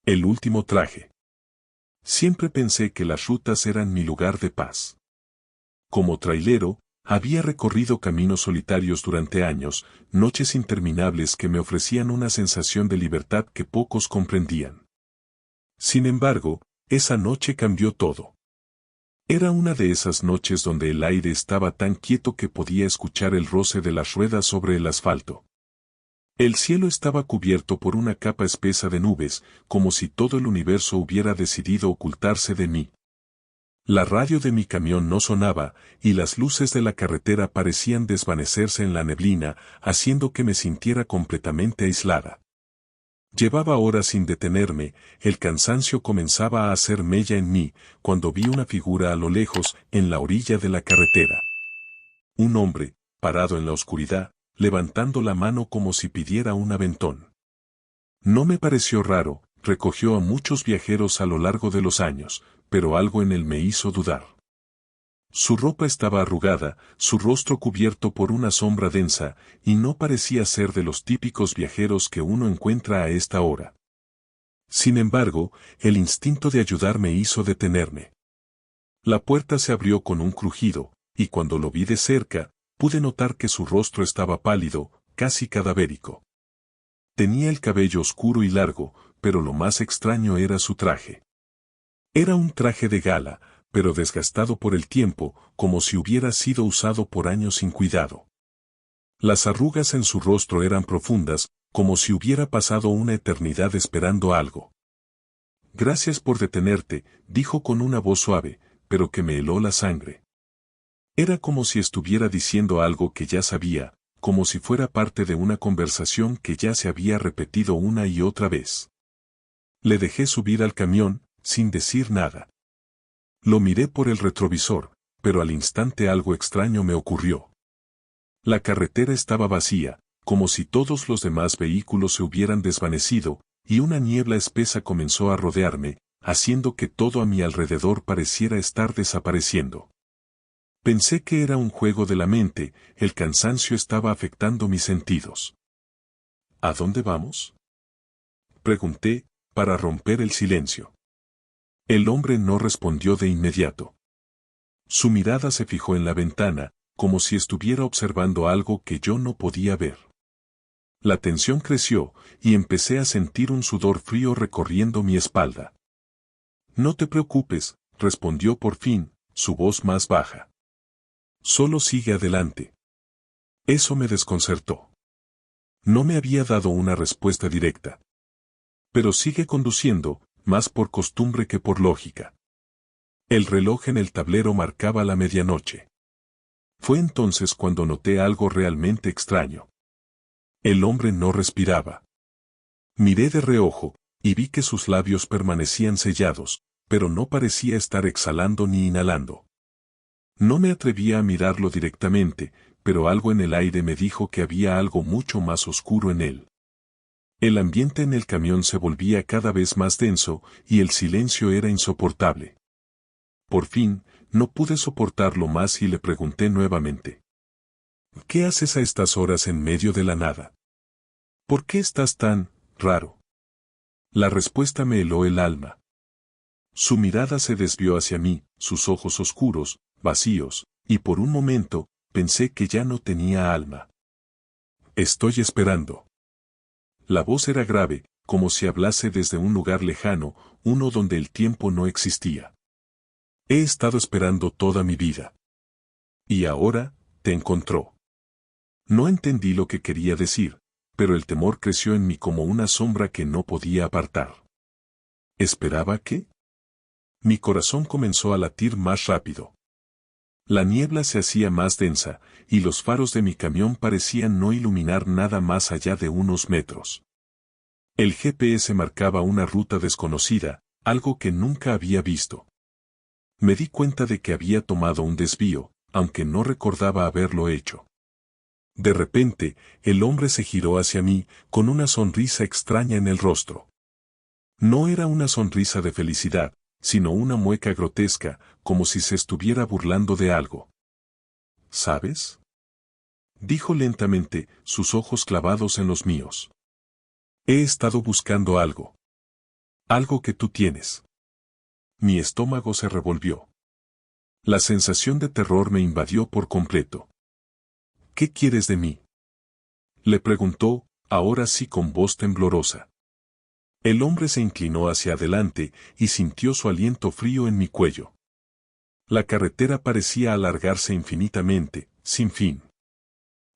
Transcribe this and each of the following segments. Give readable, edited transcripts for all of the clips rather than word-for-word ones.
El último traje. Siempre pensé que las rutas eran mi lugar de paz. Como trailero, había recorrido caminos solitarios durante años, noches interminables que me ofrecían una sensación de libertad que pocos comprendían. Sin embargo, esa noche cambió todo. Era una de esas noches donde el aire estaba tan quieto que podía escuchar el roce de las ruedas sobre el asfalto. El cielo estaba cubierto por una capa espesa de nubes, como si todo el universo hubiera decidido ocultarse de mí. La radio de mi camión no sonaba, y las luces de la carretera parecían desvanecerse en la neblina, haciendo que me sintiera completamente aislada. Llevaba horas sin detenerme, el cansancio comenzaba a hacer mella en mí, cuando vi una figura a lo lejos, en la orilla de la carretera. Un hombre, parado en la oscuridad, levantando la mano como si pidiera un aventón. No me pareció raro, recogió a muchos viajeros a lo largo de los años, pero algo en él me hizo dudar. Su ropa estaba arrugada, su rostro cubierto por una sombra densa, y no parecía ser de los típicos viajeros que uno encuentra a esta hora. Sin embargo, el instinto de ayudar me hizo detenerme. La puerta se abrió con un crujido, y cuando lo vi de cerca, pude notar que su rostro estaba pálido, casi cadavérico. Tenía el cabello oscuro y largo, pero lo más extraño era su traje. Era un traje de gala, pero desgastado por el tiempo, como si hubiera sido usado por años sin cuidado. Las arrugas en su rostro eran profundas, como si hubiera pasado una eternidad esperando algo. Gracias por detenerte, dijo con una voz suave, pero que me heló la sangre. Era como si estuviera diciendo algo que ya sabía, como si fuera parte de una conversación que ya se había repetido una y otra vez. Le dejé subir al camión, sin decir nada. Lo miré por el retrovisor, pero al instante algo extraño me ocurrió. La carretera estaba vacía, como si todos los demás vehículos se hubieran desvanecido, y una niebla espesa comenzó a rodearme, haciendo que todo a mi alrededor pareciera estar desapareciendo. Pensé que era un juego de la mente, el cansancio estaba afectando mis sentidos. ¿A dónde vamos?, pregunté, para romper el silencio. El hombre no respondió de inmediato. Su mirada se fijó en la ventana, como si estuviera observando algo que yo no podía ver. La tensión creció, y empecé a sentir un sudor frío recorriendo mi espalda. No te preocupes, respondió por fin, su voz más baja. Solo sigue adelante. Eso me desconcertó. No me había dado una respuesta directa. Pero sigue conduciendo, más por costumbre que por lógica. El reloj en el tablero marcaba la medianoche. Fue entonces cuando noté algo realmente extraño. El hombre no respiraba. Miré de reojo, y vi que sus labios permanecían sellados, pero no parecía estar exhalando ni inhalando. No me atrevía a mirarlo directamente, pero algo en el aire me dijo que había algo mucho más oscuro en él. El ambiente en el camión se volvía cada vez más denso, y el silencio era insoportable. Por fin, no pude soportarlo más y le pregunté nuevamente. ¿Qué haces a estas horas en medio de la nada? ¿Por qué estás tan raro? La respuesta me heló el alma. Su mirada se desvió hacia mí, sus ojos oscuros, vacíos, y por un momento, pensé que ya no tenía alma. Estoy esperando. La voz era grave, como si hablase desde un lugar lejano, uno donde el tiempo no existía. He estado esperando toda mi vida. Y ahora, te encontró. No entendí lo que quería decir, pero el temor creció en mí como una sombra que no podía apartar. ¿Esperaba qué? Mi corazón comenzó a latir más rápido. La niebla se hacía más densa, y los faros de mi camión parecían no iluminar nada más allá de unos metros. El GPS marcaba una ruta desconocida, algo que nunca había visto. Me di cuenta de que había tomado un desvío, aunque no recordaba haberlo hecho. De repente, el hombre se giró hacia mí, con una sonrisa extraña en el rostro. No era una sonrisa de felicidad, sino una mueca grotesca, como si se estuviera burlando de algo. ¿Sabes?, dijo lentamente, sus ojos clavados en los míos. He estado buscando algo. Algo que tú tienes. Mi estómago se revolvió. La sensación de terror me invadió por completo. ¿Qué quieres de mí?, le preguntó, ahora sí con voz temblorosa. El hombre se inclinó hacia adelante y sintió su aliento frío en mi cuello. La carretera parecía alargarse infinitamente, sin fin.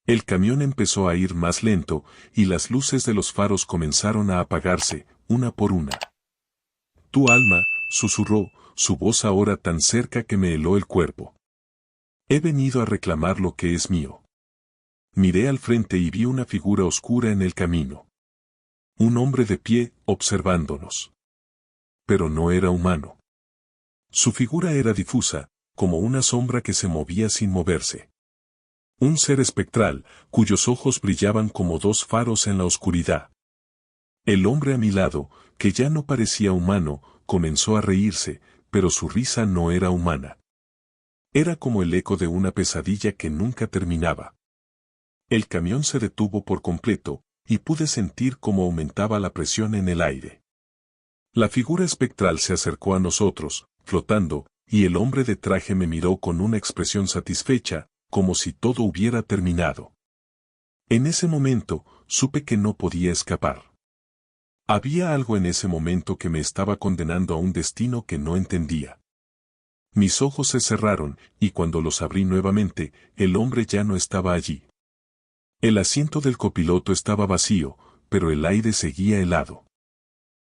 El camión empezó a ir más lento y las luces de los faros comenzaron a apagarse, una por una. Tu alma, susurró, su voz ahora tan cerca que me heló el cuerpo. He venido a reclamar lo que es mío. Miré al frente y vi una figura oscura en el camino. Un hombre de pie, observándonos. Pero no era humano. Su figura era difusa, como una sombra que se movía sin moverse. Un ser espectral, cuyos ojos brillaban como dos faros en la oscuridad. El hombre a mi lado, que ya no parecía humano, comenzó a reírse, pero su risa no era humana. Era como el eco de una pesadilla que nunca terminaba. El camión se detuvo por completo, y pude sentir cómo aumentaba la presión en el aire. La figura espectral se acercó a nosotros, flotando, y el hombre de traje me miró con una expresión satisfecha, como si todo hubiera terminado. En ese momento, supe que no podía escapar. Había algo en ese momento que me estaba condenando a un destino que no entendía. Mis ojos se cerraron, y cuando los abrí nuevamente, el hombre ya no estaba allí. El asiento del copiloto estaba vacío, pero el aire seguía helado.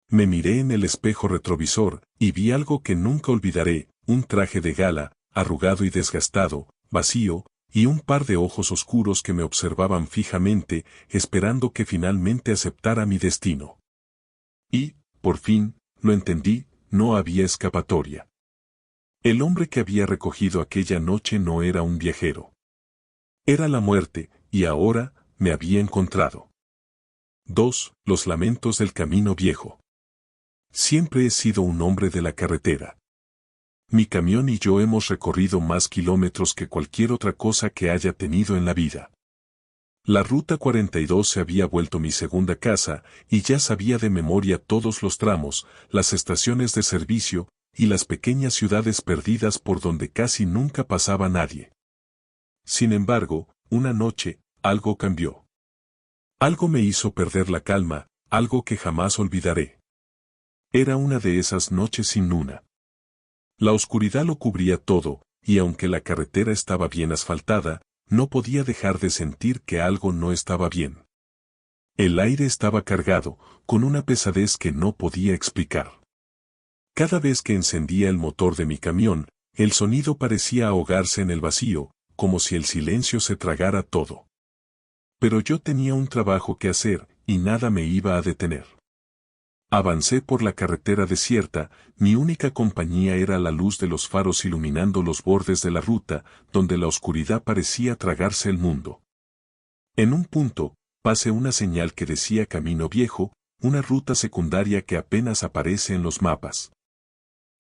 Me miré en el espejo retrovisor, y vi algo que nunca olvidaré, un traje de gala, arrugado y desgastado, vacío, y un par de ojos oscuros que me observaban fijamente, esperando que finalmente aceptara mi destino. Y, por fin, lo entendí, no había escapatoria. El hombre que había recogido aquella noche no era un viajero. Era la muerte, y ahora, me había encontrado. 2. Los lamentos del camino viejo. Siempre he sido un hombre de la carretera. Mi camión y yo hemos recorrido más kilómetros que cualquier otra cosa que haya tenido en la vida. La Ruta 42 se había vuelto mi segunda casa, y ya sabía de memoria todos los tramos, las estaciones de servicio, y las pequeñas ciudades perdidas por donde casi nunca pasaba nadie. Sin embargo, una noche, algo cambió. Algo me hizo perder la calma, algo que jamás olvidaré. Era una de esas noches sin luna. La oscuridad lo cubría todo, y aunque la carretera estaba bien asfaltada, no podía dejar de sentir que algo no estaba bien. El aire estaba cargado, con una pesadez que no podía explicar. Cada vez que encendía el motor de mi camión, el sonido parecía ahogarse en el vacío, como si el silencio se tragara todo. Pero yo tenía un trabajo que hacer, y nada me iba a detener. Avancé por la carretera desierta, mi única compañía era la luz de los faros iluminando los bordes de la ruta, donde la oscuridad parecía tragarse el mundo. En un punto, pasé una señal que decía Camino Viejo, una ruta secundaria que apenas aparece en los mapas.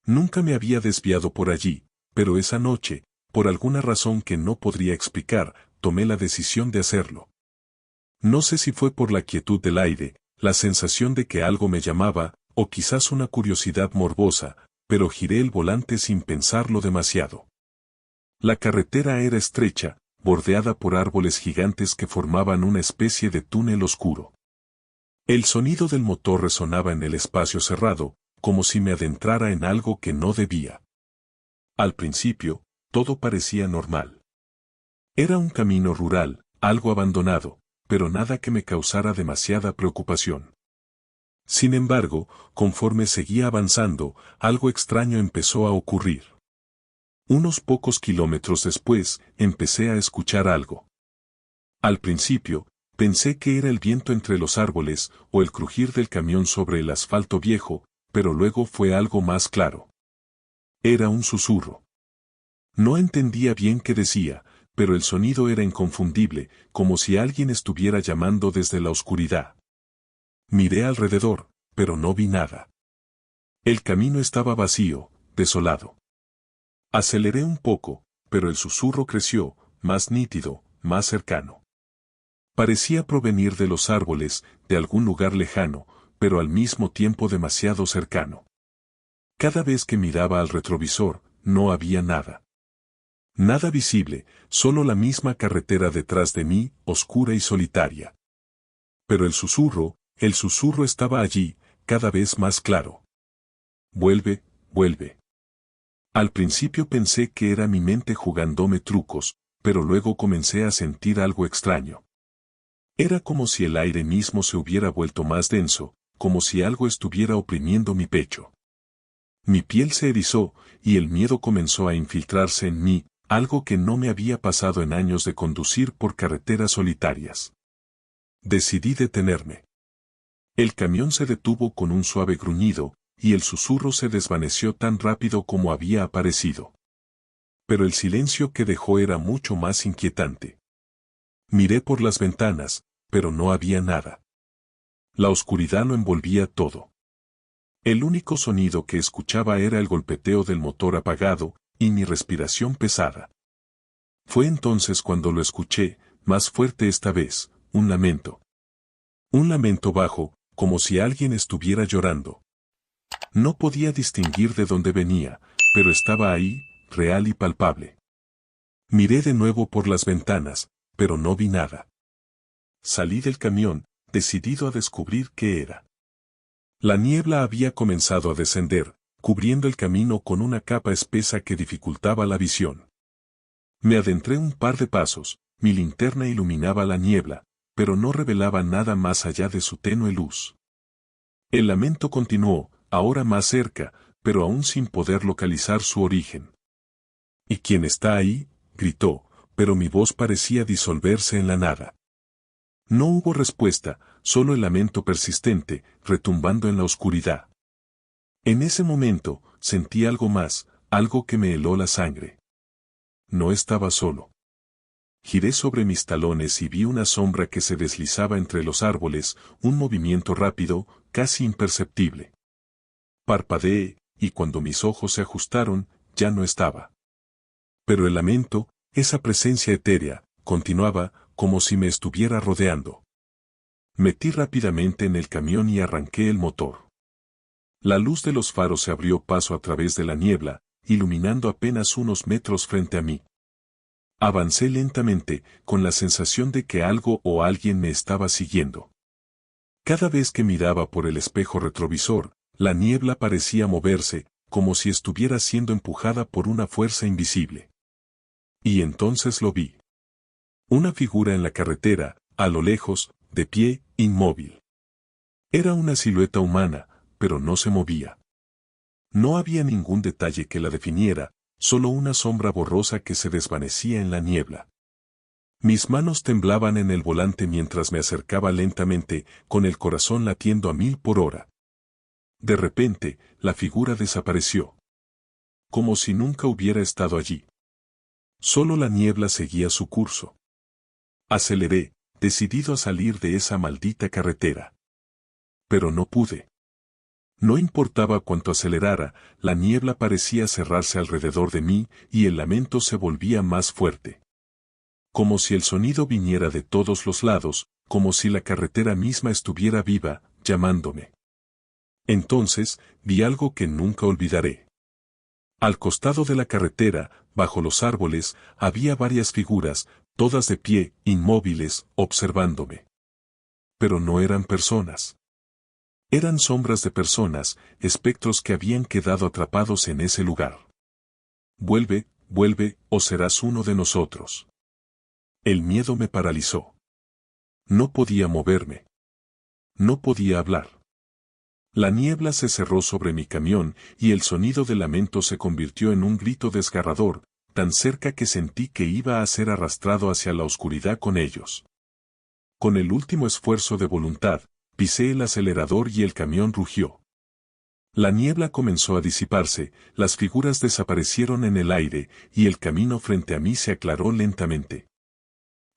Nunca me había desviado por allí, pero esa noche, por alguna razón que no podría explicar, tomé la decisión de hacerlo. No sé si fue por la quietud del aire, la sensación de que algo me llamaba, o quizás una curiosidad morbosa, pero giré el volante sin pensarlo demasiado. La carretera era estrecha, bordeada por árboles gigantes que formaban una especie de túnel oscuro. El sonido del motor resonaba en el espacio cerrado, como si me adentrara en algo que no debía. Al principio, todo parecía normal. Era un camino rural, algo abandonado, pero nada que me causara demasiada preocupación. Sin embargo, conforme seguía avanzando, algo extraño empezó a ocurrir. Unos pocos kilómetros después, empecé a escuchar algo. Al principio, pensé que era el viento entre los árboles o el crujir del camión sobre el asfalto viejo, pero luego fue algo más claro. Era un susurro. No entendía bien qué decía, pero el sonido era inconfundible, como si alguien estuviera llamando desde la oscuridad. Miré alrededor, pero no vi nada. El camino estaba vacío, desolado. Aceleré un poco, pero el susurro creció, más nítido, más cercano. Parecía provenir de los árboles, de algún lugar lejano, pero al mismo tiempo demasiado cercano. Cada vez que miraba al retrovisor, no había nada. Nada visible, solo la misma carretera detrás de mí, oscura y solitaria. Pero el susurro estaba allí, cada vez más claro. Vuelve, vuelve. Al principio pensé que era mi mente jugándome trucos, pero luego comencé a sentir algo extraño. Era como si el aire mismo se hubiera vuelto más denso, como si algo estuviera oprimiendo mi pecho. Mi piel se erizó, y el miedo comenzó a infiltrarse en mí, algo que no me había pasado en años de conducir por carreteras solitarias. Decidí detenerme. El camión se detuvo con un suave gruñido, y el susurro se desvaneció tan rápido como había aparecido. Pero el silencio que dejó era mucho más inquietante. Miré por las ventanas, pero no había nada. La oscuridad lo envolvía todo. El único sonido que escuchaba era el golpeteo del motor apagado, y mi respiración pesada. Fue entonces cuando lo escuché, más fuerte esta vez, un lamento. Un lamento bajo, como si alguien estuviera llorando. No podía distinguir de dónde venía, pero estaba ahí, real y palpable. Miré de nuevo por las ventanas, pero no vi nada. Salí del camión, decidido a descubrir qué era. La niebla había comenzado a descender, cubriendo el camino con una capa espesa que dificultaba la visión. Me adentré un par de pasos, mi linterna iluminaba la niebla, pero no revelaba nada más allá de su tenue luz. El lamento continuó, ahora más cerca, pero aún sin poder localizar su origen. ¿Y quién está ahí?, gritó, pero mi voz parecía disolverse en la nada. No hubo respuesta, solo el lamento persistente, retumbando en la oscuridad. En ese momento, sentí algo más, algo que me heló la sangre. No estaba solo. Giré sobre mis talones y vi una sombra que se deslizaba entre los árboles, un movimiento rápido, casi imperceptible. Parpadeé, y cuando mis ojos se ajustaron, ya no estaba. Pero el lamento, esa presencia etérea, continuaba, como si me estuviera rodeando. Metí rápidamente en el camión y arranqué el motor. La luz de los faros se abrió paso a través de la niebla, iluminando apenas unos metros frente a mí. Avancé lentamente, con la sensación de que algo o alguien me estaba siguiendo. Cada vez que miraba por el espejo retrovisor, la niebla parecía moverse, como si estuviera siendo empujada por una fuerza invisible. Y entonces lo vi. Una figura en la carretera, a lo lejos, de pie, inmóvil. Era una silueta humana, pero no se movía. No había ningún detalle que la definiera, solo una sombra borrosa que se desvanecía en la niebla. Mis manos temblaban en el volante mientras me acercaba lentamente, con el corazón latiendo a 1000 por hora. De repente, la figura desapareció. Como si nunca hubiera estado allí. Solo la niebla seguía su curso. Aceleré, decidido a salir de esa maldita carretera. Pero no pude. No importaba cuánto acelerara, la niebla parecía cerrarse alrededor de mí y el lamento se volvía más fuerte. Como si el sonido viniera de todos los lados, como si la carretera misma estuviera viva, llamándome. Entonces, vi algo que nunca olvidaré. Al costado de la carretera, bajo los árboles, había varias figuras, todas de pie, inmóviles, observándome. Pero no eran personas. Eran sombras de personas, espectros que habían quedado atrapados en ese lugar. Vuelve, vuelve, o serás uno de nosotros. El miedo me paralizó. No podía moverme. No podía hablar. La niebla se cerró sobre mi camión y el sonido del lamento se convirtió en un grito desgarrador, tan cerca que sentí que iba a ser arrastrado hacia la oscuridad con ellos. Con el último esfuerzo de voluntad, pisé el acelerador y el camión rugió. La niebla comenzó a disiparse, las figuras desaparecieron en el aire y el camino frente a mí se aclaró lentamente.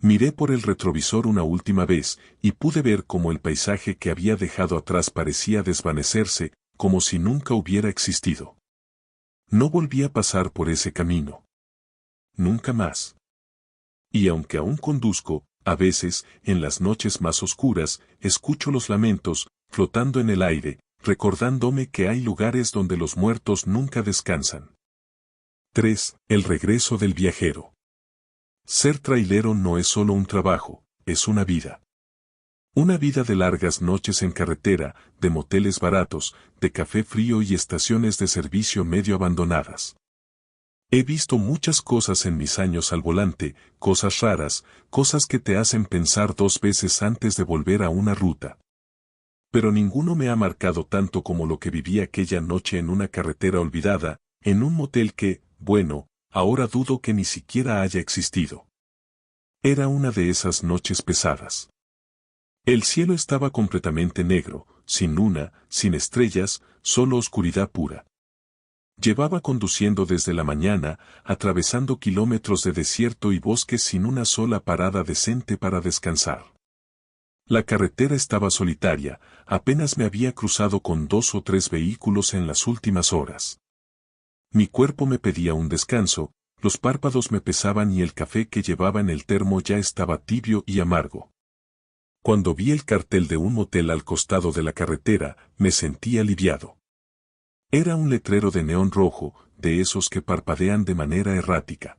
Miré por el retrovisor una última vez y pude ver cómo el paisaje que había dejado atrás parecía desvanecerse, como si nunca hubiera existido. No volví a pasar por ese camino. Nunca más. Y aunque aún conduzco, a veces, en las noches más oscuras, escucho los lamentos, flotando en el aire, recordándome que hay lugares donde los muertos nunca descansan. 3. El regreso del viajero. Ser trailero no es solo un trabajo, es una vida. Una vida de largas noches en carretera, de moteles baratos, de café frío y estaciones de servicio medio abandonadas. He visto muchas cosas en mis años al volante, cosas raras, cosas que te hacen pensar 2 veces antes de volver a una ruta. Pero ninguno me ha marcado tanto como lo que viví aquella noche en una carretera olvidada, en un motel que, bueno, ahora dudo que ni siquiera haya existido. Era una de esas noches pesadas. El cielo estaba completamente negro, sin luna, sin estrellas, solo oscuridad pura. Llevaba conduciendo desde la mañana, atravesando kilómetros de desierto y bosques sin una sola parada decente para descansar. La carretera estaba solitaria, apenas me había cruzado con 2 o 3 vehículos en las últimas horas. Mi cuerpo me pedía un descanso, los párpados me pesaban y el café que llevaba en el termo ya estaba tibio y amargo. Cuando vi el cartel de un motel al costado de la carretera, me sentí aliviado. Era un letrero de neón rojo, de esos que parpadean de manera errática.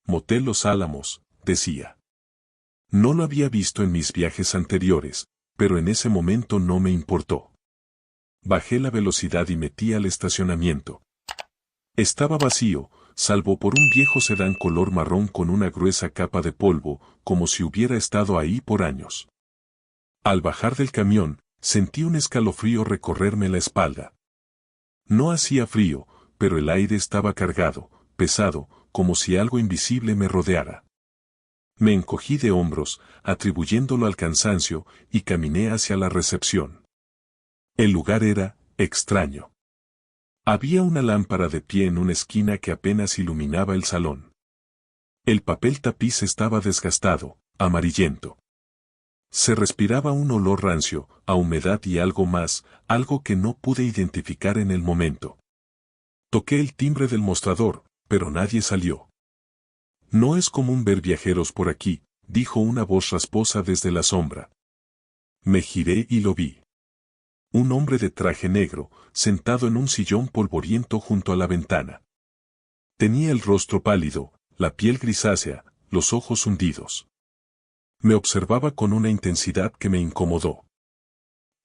Motel Los Álamos, decía. No lo había visto en mis viajes anteriores, pero en ese momento no me importó. Bajé la velocidad y metí al estacionamiento. Estaba vacío, salvo por un viejo sedán color marrón con una gruesa capa de polvo, como si hubiera estado ahí por años. Al bajar del camión, sentí un escalofrío recorrerme la espalda. No hacía frío, pero el aire estaba cargado, pesado, como si algo invisible me rodeara. Me encogí de hombros, atribuyéndolo al cansancio, y caminé hacia la recepción. El lugar era extraño. Había una lámpara de pie en una esquina que apenas iluminaba el salón. El papel tapiz estaba desgastado, amarillento. Se respiraba un olor rancio, a humedad y algo más, algo que no pude identificar en el momento. Toqué el timbre del mostrador, pero nadie salió. No es común ver viajeros por aquí, dijo una voz rasposa desde la sombra. Me giré y lo vi. Un hombre de traje negro, sentado en un sillón polvoriento junto a la ventana. Tenía el rostro pálido, la piel grisácea, los ojos hundidos. Me observaba con una intensidad que me incomodó.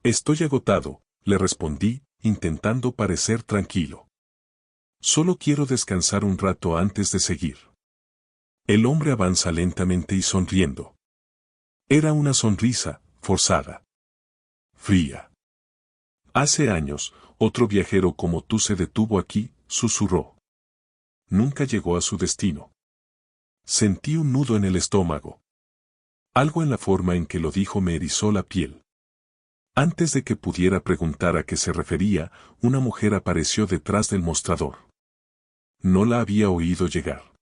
Estoy agotado, le respondí, intentando parecer tranquilo. Solo quiero descansar un rato antes de seguir. El hombre avanza lentamente y sonriendo. Era una sonrisa, forzada. Fría. Hace años, otro viajero como tú se detuvo aquí, susurró. Nunca llegó a su destino. Sentí un nudo en el estómago. Algo en la forma en que lo dijo me erizó la piel. Antes de que pudiera preguntar a qué se refería, una mujer apareció detrás del mostrador. No la había oído llegar.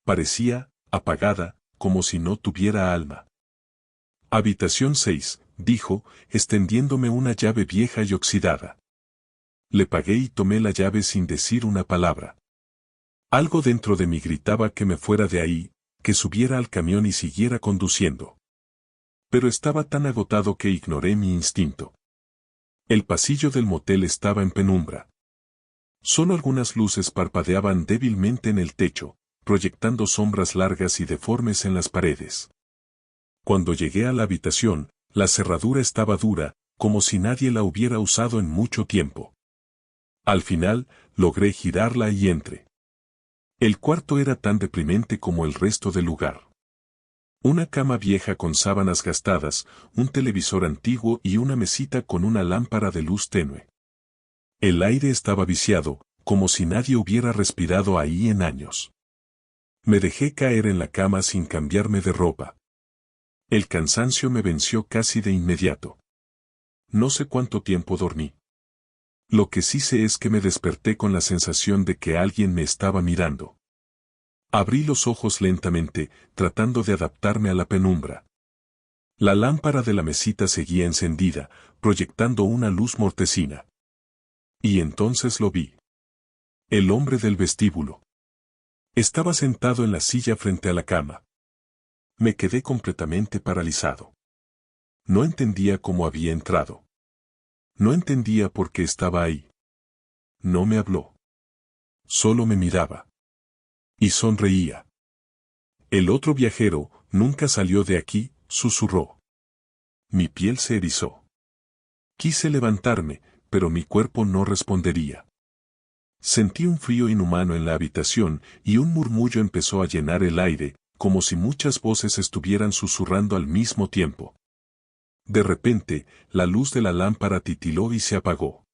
Parecía apagada, como si no tuviera alma. Habitación 6, dijo, extendiéndome una llave vieja y oxidada. Le pagué y tomé la llave sin decir una palabra. Algo dentro de mí gritaba que me fuera de ahí, que subiera al camión y siguiera conduciendo. Pero estaba tan agotado que ignoré mi instinto. El pasillo del motel estaba en penumbra. Solo algunas luces parpadeaban débilmente en el techo, proyectando sombras largas y deformes en las paredes. Cuando llegué a la habitación, la cerradura estaba dura, como si nadie la hubiera usado en mucho tiempo. Al final, logré girarla y entré. El cuarto era tan deprimente como el resto del lugar. Una cama vieja con sábanas gastadas, un televisor antiguo y una mesita con una lámpara de luz tenue. El aire estaba viciado, como si nadie hubiera respirado ahí en años. Me dejé caer en la cama sin cambiarme de ropa. El cansancio me venció casi de inmediato. No sé cuánto tiempo dormí. Lo que sí sé es que me desperté con la sensación de que alguien me estaba mirando. Abrí los ojos lentamente, tratando de adaptarme a la penumbra. La lámpara de la mesita seguía encendida, proyectando una luz mortecina. Y entonces lo vi. El hombre del vestíbulo. Estaba sentado en la silla frente a la cama. Me quedé completamente paralizado. No entendía cómo había entrado. No entendía por qué estaba ahí. No me habló. Solo me miraba. Y sonreía. El otro viajero nunca salió de aquí, susurró. Mi piel se erizó. Quise levantarme, pero mi cuerpo no respondería. Sentí un frío inhumano en la habitación y un murmullo empezó a llenar el aire, como si muchas voces estuvieran susurrando al mismo tiempo. De repente, la luz de la lámpara titiló y se apagó.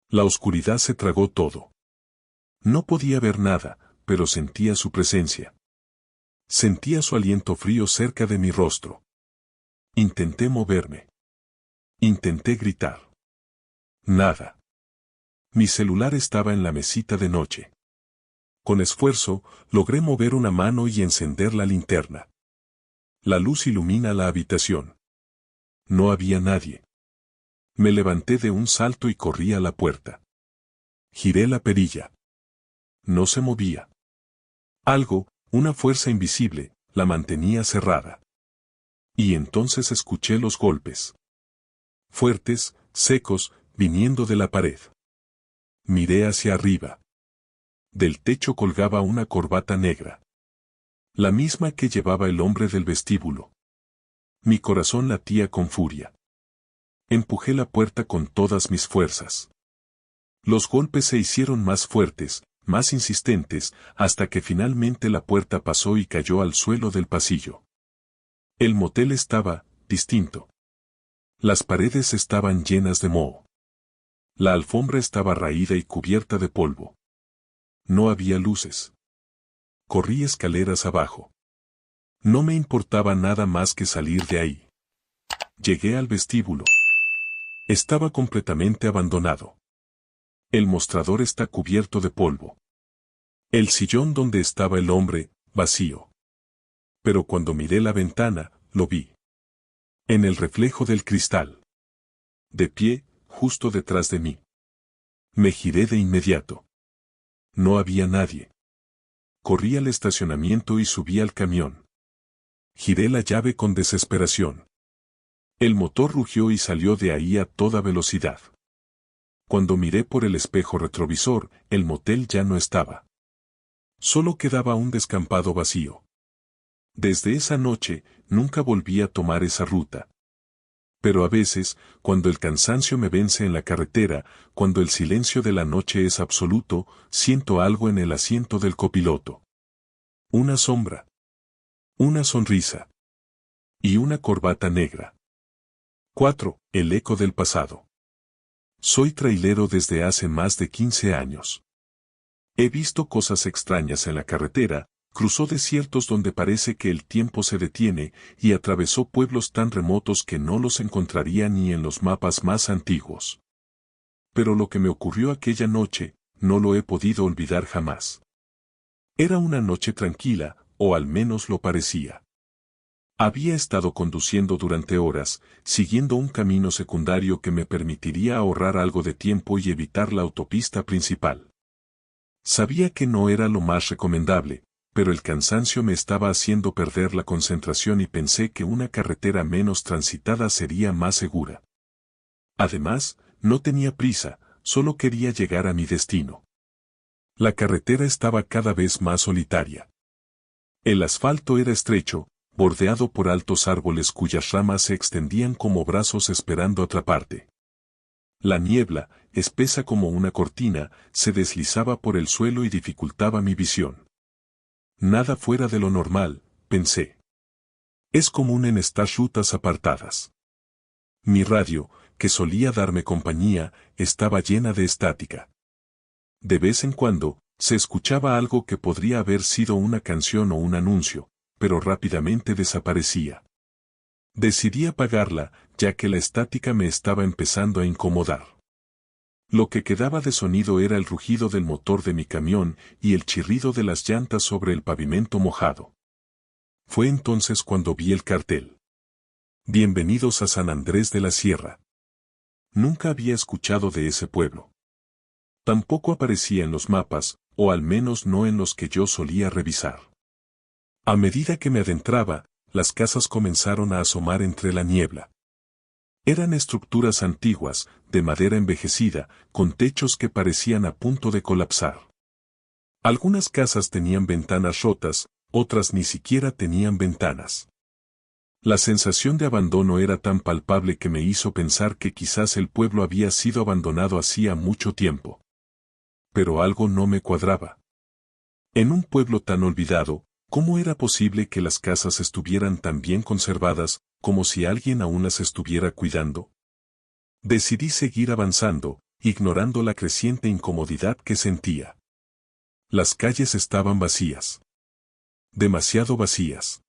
La oscuridad se tragó todo. No podía ver nada, pero sentía su presencia. Sentía su aliento frío cerca de mi rostro. Intenté moverme. Intenté gritar. Nada. Mi celular estaba en la mesita de noche. Con esfuerzo, logré mover una mano y encender la linterna. La luz ilumina la habitación. No había nadie. Me levanté de un salto y corrí a la puerta. Giré la perilla. No se movía. Algo, una fuerza invisible, la mantenía cerrada. Y entonces escuché los golpes. Fuertes, secos, viniendo de la pared. Miré hacia arriba. Del techo colgaba una corbata negra. La misma que llevaba el hombre del vestíbulo. Mi corazón latía con furia. Empujé la puerta con todas mis fuerzas. Los golpes se hicieron más fuertes, más insistentes, hasta que finalmente la puerta pasó y cayó al suelo del pasillo. El motel estaba distinto. Las paredes estaban llenas de moho. La alfombra estaba raída y cubierta de polvo. No había luces. Corrí escaleras abajo. No me importaba nada más que salir de ahí. Llegué al vestíbulo. Estaba completamente abandonado. El mostrador está cubierto de polvo. El sillón donde estaba el hombre, vacío. Pero cuando miré la ventana, lo vi. En el reflejo del cristal. De pie, justo detrás de mí. Me giré de inmediato. No había nadie. Corrí al estacionamiento y subí al camión. Giré la llave con desesperación. El motor rugió y salió de ahí a toda velocidad. Cuando miré por el espejo retrovisor, el motel ya no estaba. Solo quedaba un descampado vacío. Desde esa noche, nunca volví a tomar esa ruta. Pero a veces, cuando el cansancio me vence en la carretera, cuando el silencio de la noche es absoluto, siento algo en el asiento del copiloto. Una sombra. Una sonrisa. Y una corbata negra. 4. El eco del pasado. Soy trailero desde hace más de 15 años. He visto cosas extrañas en la carretera, cruzó desiertos donde parece que el tiempo se detiene y atravesó pueblos tan remotos que no los encontraría ni en los mapas más antiguos. Pero lo que me ocurrió aquella noche, no lo he podido olvidar jamás. Era una noche tranquila, o al menos lo parecía. Había estado conduciendo durante horas, siguiendo un camino secundario que me permitiría ahorrar algo de tiempo y evitar la autopista principal. Sabía que no era lo más recomendable, pero el cansancio me estaba haciendo perder la concentración y pensé que una carretera menos transitada sería más segura. Además, no tenía prisa, solo quería llegar a mi destino. La carretera estaba cada vez más solitaria. El asfalto era estrecho, bordeado por altos árboles cuyas ramas se extendían como brazos esperando atraparte. La niebla, espesa como una cortina, se deslizaba por el suelo y dificultaba mi visión. Nada fuera de lo normal, pensé. Es común en estas rutas apartadas. Mi radio, que solía darme compañía, estaba llena de estática. De vez en cuando, se escuchaba algo que podría haber sido una canción o un anuncio, pero rápidamente desaparecía. Decidí apagarla, ya que la estática me estaba empezando a incomodar. Lo que quedaba de sonido era el rugido del motor de mi camión y el chirrido de las llantas sobre el pavimento mojado. Fue entonces cuando vi el cartel. Bienvenidos a San Andrés de la Sierra. Nunca había escuchado de ese pueblo. Tampoco aparecía en los mapas, o al menos no en los que yo solía revisar. A medida que me adentraba, las casas comenzaron a asomar entre la niebla. Eran estructuras antiguas, de madera envejecida, con techos que parecían a punto de colapsar. Algunas casas tenían ventanas rotas, otras ni siquiera tenían ventanas. La sensación de abandono era tan palpable que me hizo pensar que quizás el pueblo había sido abandonado hacía mucho tiempo. Pero algo no me cuadraba. En un pueblo tan olvidado, ¿cómo era posible que las casas estuvieran tan bien conservadas, como si alguien aún las estuviera cuidando? Decidí seguir avanzando, ignorando la creciente incomodidad que sentía. Las calles estaban vacías. Demasiado vacías.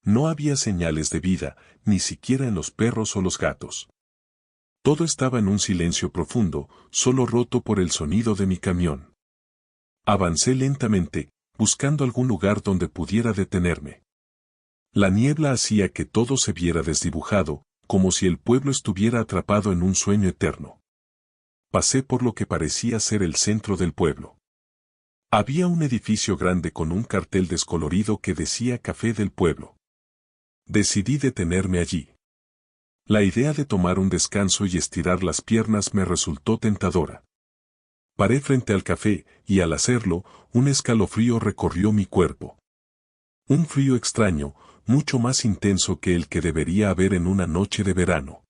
No había señales de vida, ni siquiera en los perros o los gatos. Todo estaba en un silencio profundo, solo roto por el sonido de mi camión. Avancé lentamente, buscando algún lugar donde pudiera detenerme. La niebla hacía que todo se viera desdibujado, como si el pueblo estuviera atrapado en un sueño eterno. Pasé por lo que parecía ser el centro del pueblo. Había un edificio grande con un cartel descolorido que decía Café del Pueblo. Decidí detenerme allí. La idea de tomar un descanso y estirar las piernas me resultó tentadora. Paré frente al café, y al hacerlo, un escalofrío recorrió mi cuerpo. Un frío extraño, mucho más intenso que el que debería haber en una noche de verano.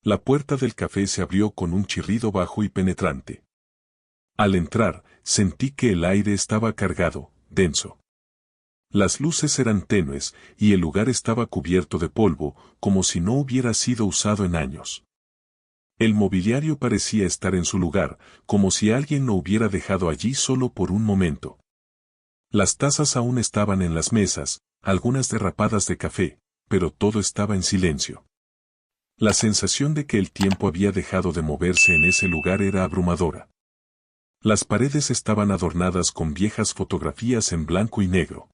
La puerta del café se abrió con un chirrido bajo y penetrante. Al entrar, sentí que el aire estaba cargado, denso. Las luces eran tenues, y el lugar estaba cubierto de polvo, como si no hubiera sido usado en años. El mobiliario parecía estar en su lugar, como si alguien lo hubiera dejado allí solo por un momento. Las tazas aún estaban en las mesas, algunas derrapadas de café, pero todo estaba en silencio. La sensación de que el tiempo había dejado de moverse en ese lugar era abrumadora. Las paredes estaban adornadas con viejas fotografías en blanco y negro.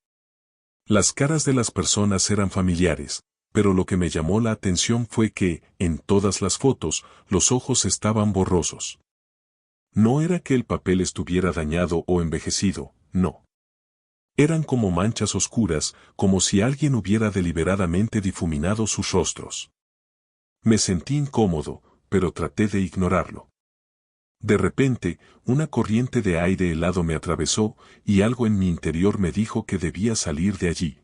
Las caras de las personas eran familiares, pero lo que me llamó la atención fue que, en todas las fotos, los ojos estaban borrosos. No era que el papel estuviera dañado o envejecido, no. Eran como manchas oscuras, como si alguien hubiera deliberadamente difuminado sus rostros. Me sentí incómodo, pero traté de ignorarlo. De repente, una corriente de aire helado me atravesó, y algo en mi interior me dijo que debía salir de allí.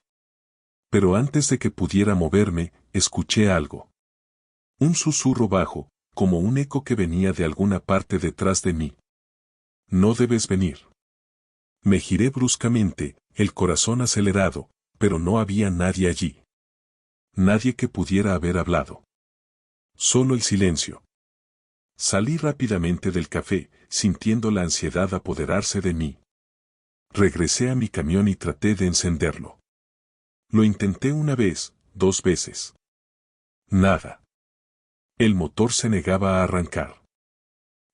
Pero antes de que pudiera moverme, escuché algo. Un susurro bajo, como un eco que venía de alguna parte detrás de mí. No debes venir. Me giré bruscamente, el corazón acelerado, pero no había nadie allí. Nadie que pudiera haber hablado. Solo el silencio. Salí rápidamente del café, sintiendo la ansiedad apoderarse de mí. Regresé a mi camión y traté de encenderlo. Lo intenté una vez, 2 veces. Nada. El motor se negaba a arrancar.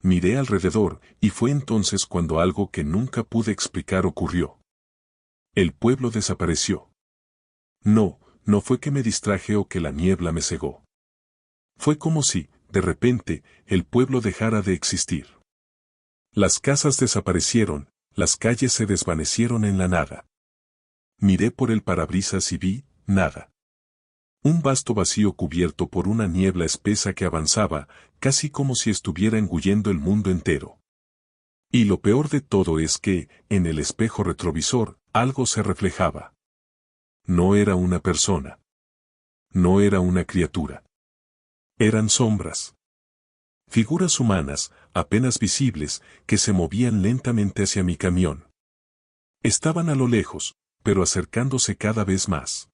Miré alrededor, y fue entonces cuando algo que nunca pude explicar ocurrió. El pueblo desapareció. No, no fue que me distraje o que la niebla me cegó. Fue como si, de repente, el pueblo dejara de existir. Las casas desaparecieron, las calles se desvanecieron en la nada. Miré por el parabrisas y vi, nada. Un vasto vacío cubierto por una niebla espesa que avanzaba, casi como si estuviera engullendo el mundo entero. Y lo peor de todo es que, en el espejo retrovisor, algo se reflejaba. No era una persona. No era una criatura. Eran sombras. Figuras humanas, apenas visibles, que se movían lentamente hacia mi camión. Estaban a lo lejos, pero acercándose cada vez más.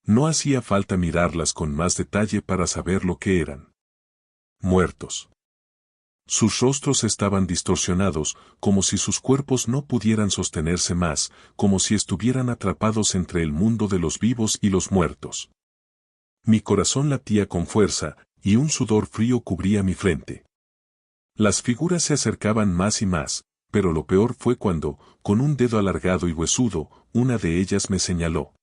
No hacía falta mirarlas con más detalle para saber lo que eran. Muertos. Sus rostros estaban distorsionados, como si sus cuerpos no pudieran sostenerse más, como si estuvieran atrapados entre el mundo de los vivos y los muertos. Mi corazón latía con fuerza, y un sudor frío cubría mi frente. Las figuras se acercaban más y más, pero lo peor fue cuando, con un dedo alargado y huesudo, una de ellas me señaló.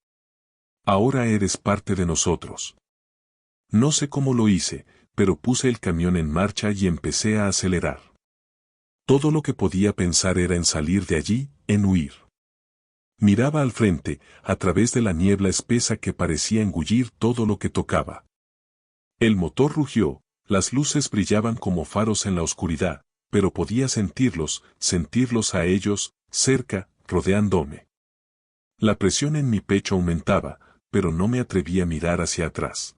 Ahora eres parte de nosotros. No sé cómo lo hice, pero puse el camión en marcha y empecé a acelerar. Todo lo que podía pensar era en salir de allí, en huir. Miraba al frente, a través de la niebla espesa que parecía engullir todo lo que tocaba. El motor rugió, las luces brillaban como faros en la oscuridad, pero podía sentirlos a ellos, cerca, rodeándome. La presión en mi pecho aumentaba, pero no me atreví a mirar hacia atrás.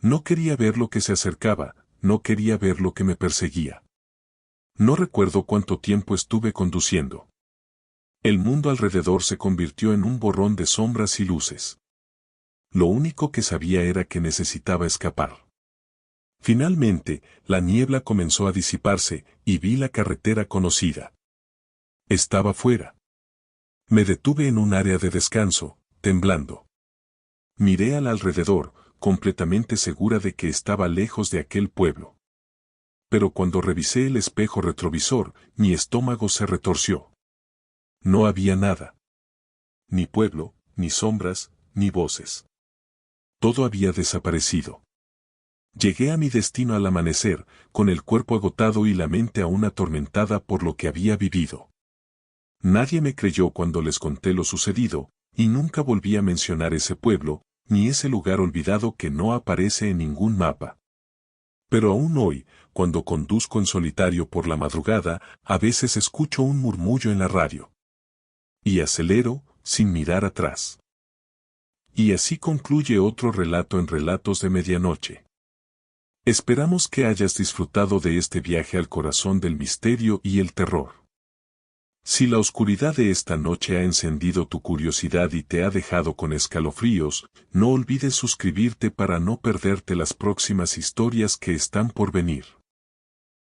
No quería ver lo que se acercaba, no quería ver lo que me perseguía. No recuerdo cuánto tiempo estuve conduciendo. El mundo alrededor se convirtió en un borrón de sombras y luces. Lo único que sabía era que necesitaba escapar. Finalmente, la niebla comenzó a disiparse, y vi la carretera conocida. Estaba fuera. Me detuve en un área de descanso, temblando. Miré al alrededor, completamente segura de que estaba lejos de aquel pueblo. Pero cuando revisé el espejo retrovisor, mi estómago se retorció. No había nada. Ni pueblo, ni sombras, ni voces. Todo había desaparecido. Llegué a mi destino al amanecer, con el cuerpo agotado y la mente aún atormentada por lo que había vivido. Nadie me creyó cuando les conté lo sucedido, y nunca volví a mencionar ese pueblo, ni ese lugar olvidado que no aparece en ningún mapa. Pero aún hoy, cuando conduzco en solitario por la madrugada, a veces escucho un murmullo en la radio. Y acelero, sin mirar atrás. Y así concluye otro relato en Relatos de Medianoche. Esperamos que hayas disfrutado de este viaje al corazón del misterio y el terror. Si la oscuridad de esta noche ha encendido tu curiosidad y te ha dejado con escalofríos, no olvides suscribirte para no perderte las próximas historias que están por venir.